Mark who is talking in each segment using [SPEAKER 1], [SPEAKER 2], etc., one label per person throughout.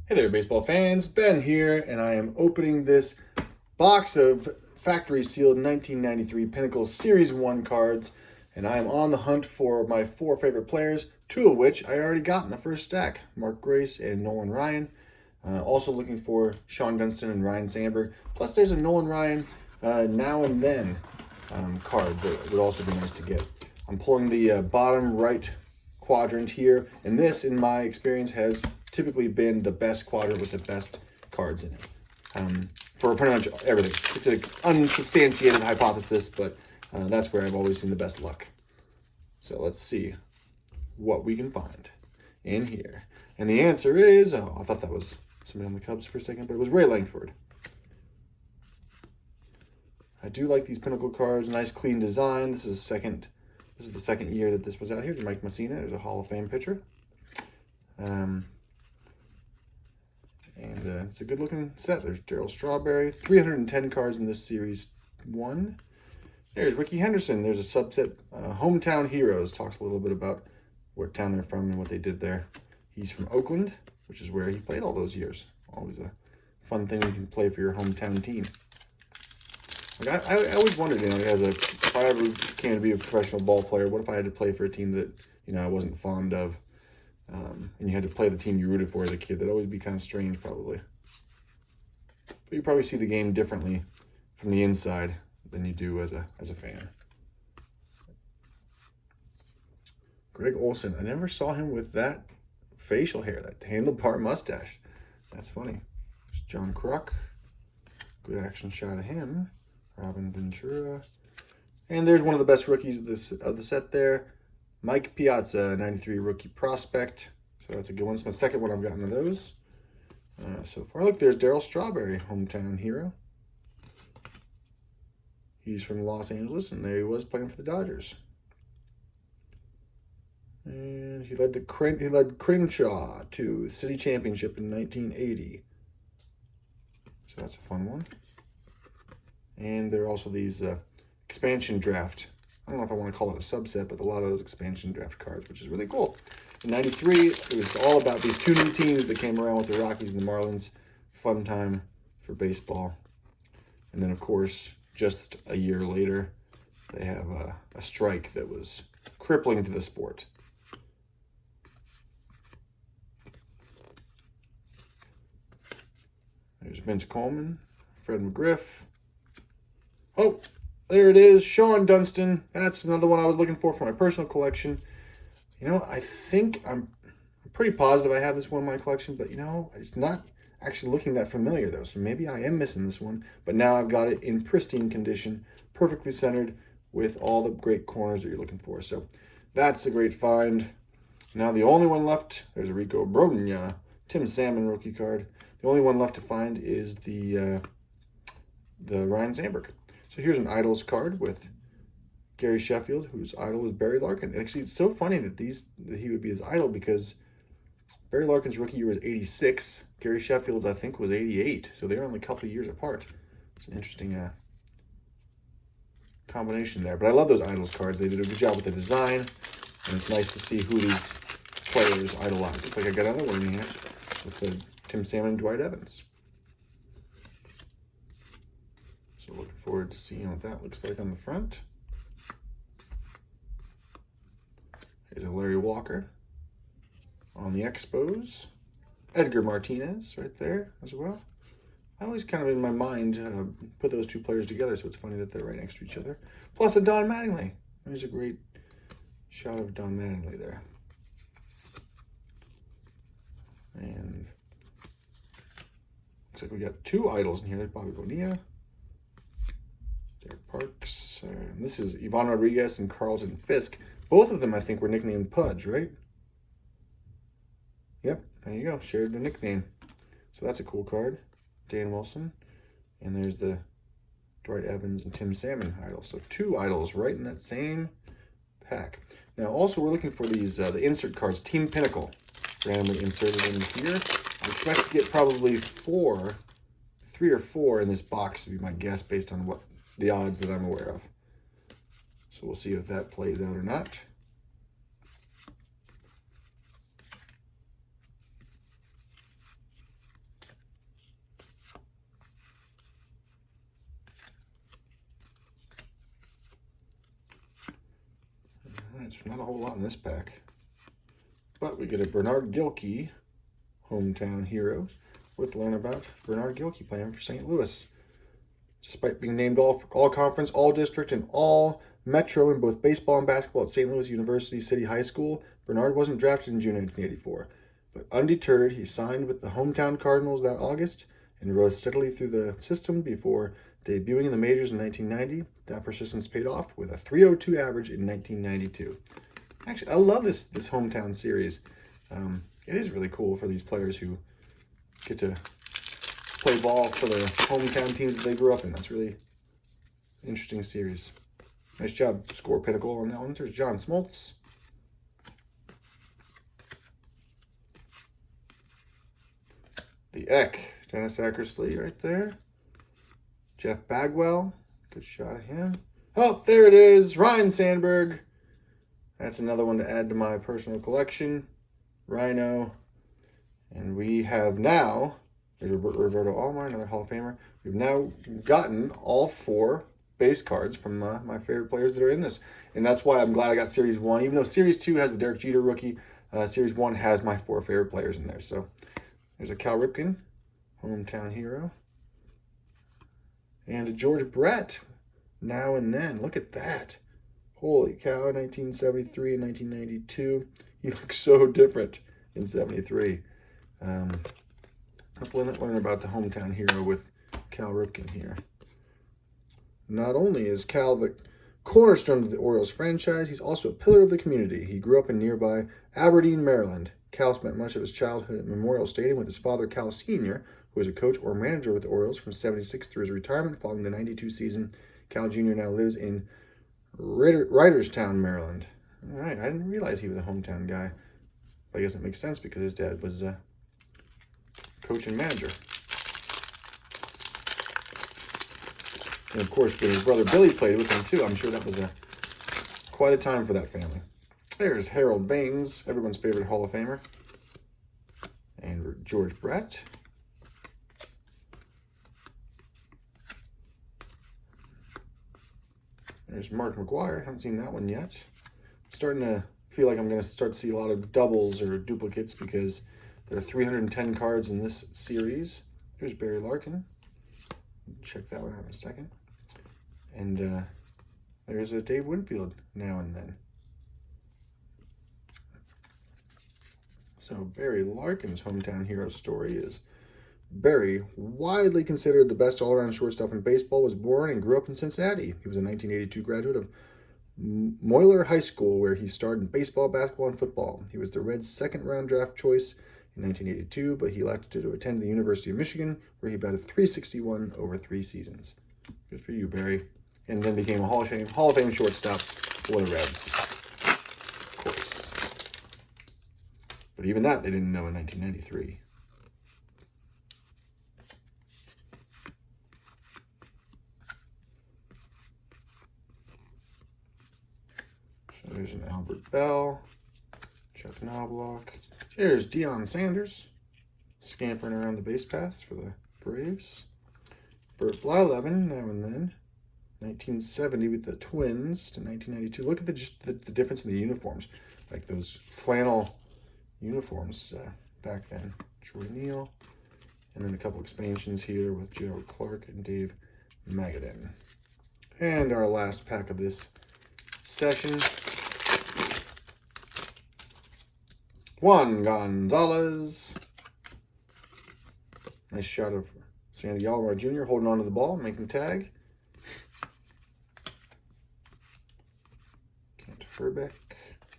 [SPEAKER 1] Hey there, baseball fans. Ben here, and I am opening this box of factory sealed 1993 Pinnacle Series 1 cards, and I am on the hunt for my 4 favorite players, 2 of which I already got in the first stack, Mark Grace and Nolan Ryan. Also looking for Shawn Dunston and Ryne Sandberg. Plus there's a Nolan Ryan now and then card that would also be nice to get. I'm pulling the bottom right quadrant here, and this, in my experience, has typically been the best quadrant with the best cards in it for pretty much everything. It's an unsubstantiated hypothesis, but that's where I've always seen the best luck. So let's see what we can find in here. And the answer is, I thought that was somebody on the Cubs for a second, but it was Ray Langford. I do like these Pinnacle cards, nice clean design. This is the second year that this was out. Here's Mike Messina. There's a Hall of Fame pitcher. It's a good looking set. There's Daryl Strawberry. 310 cards in this series 1. There's Ricky Henderson. There's a subset. Hometown Heroes. Talks a little bit about what town they're from and what they did there. He's from Oakland, which is where he played all those years. Always a fun thing you can play for your hometown team. Like I always wondered, if I ever came to be a professional ball player, what if I had to play for a team that, I wasn't fond of, and you had to play the team you rooted for as a kid? That'd always be kind of strange, probably. But you probably see the game differently from the inside than you do as a fan. Greg Olson. I never saw him with that facial hair, that handlebar mustache. That's funny. There's John Kruk. Good action shot of him. Robin Ventura. And there's one of the best rookies of the set there. Mike Piazza, 93 rookie prospect. So that's a good one. It's my second one I've gotten of those so far. Look, there's Daryl Strawberry, hometown hero. He's from Los Angeles, and there he was playing for the Dodgers. And he led Crenshaw to the city championship in 1980. So that's a fun one. And there are also these expansion draft. I don't know if I want to call it a subset, but a lot of those expansion draft cards, which is really cool. In 93, it was all about these 2 new teams that came around with the Rockies and the Marlins. Fun time for baseball. And then, of course, just a year later, they have a strike that was crippling to the sport. There's Vince Coleman, Fred McGriff. Oh, there it is, Shawn Dunston. That's another one I was looking for my personal collection. I think I'm pretty positive I have this one in my collection, but it's not actually looking that familiar though. So maybe I am missing this one, but now I've got it in pristine condition, perfectly centered with all the great corners that you're looking for. So that's a great find. Now the only one left, there's a Rico Brogna, Tim Salmon rookie card. The only one left to find is the Ryne Sandberg. So here's an Idols card with Gary Sheffield, whose idol is Barry Larkin. Actually, it's so funny that he would be his idol because Barry Larkin's rookie year was 86. Gary Sheffield's, I think, was 88. So they're only a couple of years apart. It's an interesting combination there. But I love those Idols cards. They did a good job with the design. And it's nice to see who these players idolize. Looks like I got another one in here with Tim Salmon and Dwight Evans. So looking forward to seeing what that looks like on the front. Here's a Larry Walker on the Expos. Edgar Martinez right there as well. I always kind of in my mind put those 2 players together, so it's funny that they're right next to each other. Plus a Don Mattingly. There's a great shot of Don Mattingly there. And looks like we got 2 idols in here. There's Bobby Bonilla. Derek Parks. And this is Ivan Rodriguez and Carlton Fisk. Both of them, I think, were nicknamed Pudge, right? Yep, there you go. Shared the nickname. So that's a cool card. Dan Wilson. And there's the Dwight Evans and Tim Salmon idols. So 2 idols right in that same pack. Now, also, we're looking for these the insert cards. Team Pinnacle. Randomly inserted in here. I expect to get probably 3 or 4 in this box, would be my guess, based on what the odds that I'm aware of. So we'll see if that plays out or not. There's not a whole lot in this pack. But we get a Bernard Gilkey, hometown hero. Let's learn about Bernard Gilkey playing for St. Louis. Despite being named all conference, all district, and all metro in both baseball and basketball at St. Louis University City High School, Bernard wasn't drafted in June 1984. But undeterred, he signed with the hometown Cardinals that August and rose steadily through the system before debuting in the majors in 1990. That persistence paid off with a .302 average in 1992. Actually, I love this hometown series. It is really cool for these players who get to play ball for their hometown teams that they grew up in. That's really interesting series. Nice job, score Pinnacle on that one. There's John Smoltz. The Eck, Dennis Eckersley right there. Jeff Bagwell, good shot of him. Oh, there it is, Ryan Sandberg. That's another one to add to my personal collection. Rhino. And we have now, there's Roberto Alomar, another Hall of Famer. We've now gotten all 4 base cards from my favorite players that are in this. And that's why I'm glad I got Series 1. Even though Series 2 has the Derek Jeter rookie, Series 1 has my 4 favorite players in there. So there's a Cal Ripken, hometown hero. And a George Brett, now and then. Look at that. Holy cow, 1973 and 1992. He looks so different in 73. Let's learn about the hometown hero with Cal Ripken here. Not only is Cal the cornerstone of the Orioles franchise, he's also a pillar of the community. He grew up in nearby Aberdeen, Maryland. Cal spent much of his childhood at Memorial Stadium with his father, Cal Sr., who was a coach or manager with the Orioles from 76 through his retirement following the 92 season. Cal Jr. now lives in Writerstown, Maryland. All right, I didn't realize he was a hometown guy. But I guess it makes sense because his dad was a coach and manager. And of course, his brother Billy played with him too. I'm sure that was quite a time for that family. There's Harold Baines, everyone's favorite Hall of Famer. And George Brett. There's Mark McGuire. Haven't seen that one yet. Starting to feel like I'm going to start to see a lot of doubles or duplicates because there are 310 cards in this series. There's Barry Larkin. Check that one out in a second. And there's a Dave Winfield now and then. So Barry Larkin's hometown hero story is Barry, widely considered the best all-around shortstop in baseball, was born and grew up in Cincinnati. He was a 1982 graduate of Moyler High School, where he starred in baseball, basketball, and football. He was the Reds' second-round draft choice in 1982, but he elected to attend the University of Michigan, where he batted .361 over 3 seasons. Good for you, Barry. And then became a Hall of Fame shortstop for the Reds. Of course. But even that they didn't know in 1993. So there's an Albert Bell, Chuck Knobloch. There's Deion Sanders, scampering around the base paths for the Braves. Bert Blyleven, now and then. 1970 with the Twins to 1992. Look at the difference in the uniforms. Like those flannel uniforms back then. Troy Neal. And then a couple expansions here with Gerald Clark and Dave Magadan. And our last pack of this session. Juan Gonzalez. Nice shot of Sandy Alomar Jr. holding on to the ball, making tag. Herbeck.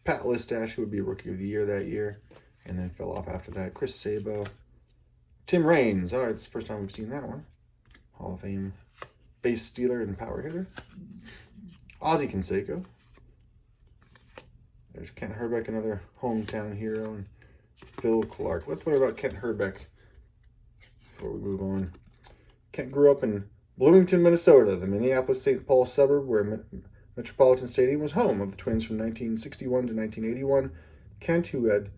[SPEAKER 1] Pat Listash, who would be Rookie of the Year that year, and then fell off after that. Chris Sabo. Tim Raines. All right, it's the first time we've seen that one. Hall of Fame base stealer and power hitter. Ozzie Canseco. There's Kent Herbeck, another hometown hero, and Phil Clark. Let's learn about Kent Herbeck before we move on. Kent grew up in Bloomington, Minnesota, the Minneapolis-St. Paul suburb where Metropolitan Stadium was home of the Twins from 1961 to 1981. Kent, who had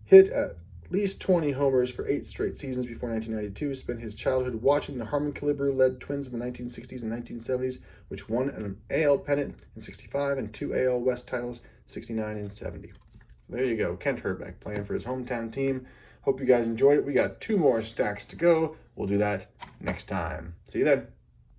[SPEAKER 1] hit at least 20 homers for 8 straight seasons before 1992. Spent his childhood watching the Harmon Killebrew-led Twins in the 1960s and 1970s, which won an AL pennant in 65 and 2 AL West titles, 69 and 70. There you go, Kent Herbeck playing for his hometown team. Hope you guys enjoyed it. We got 2 more stacks to go. We'll do that next time. See you then.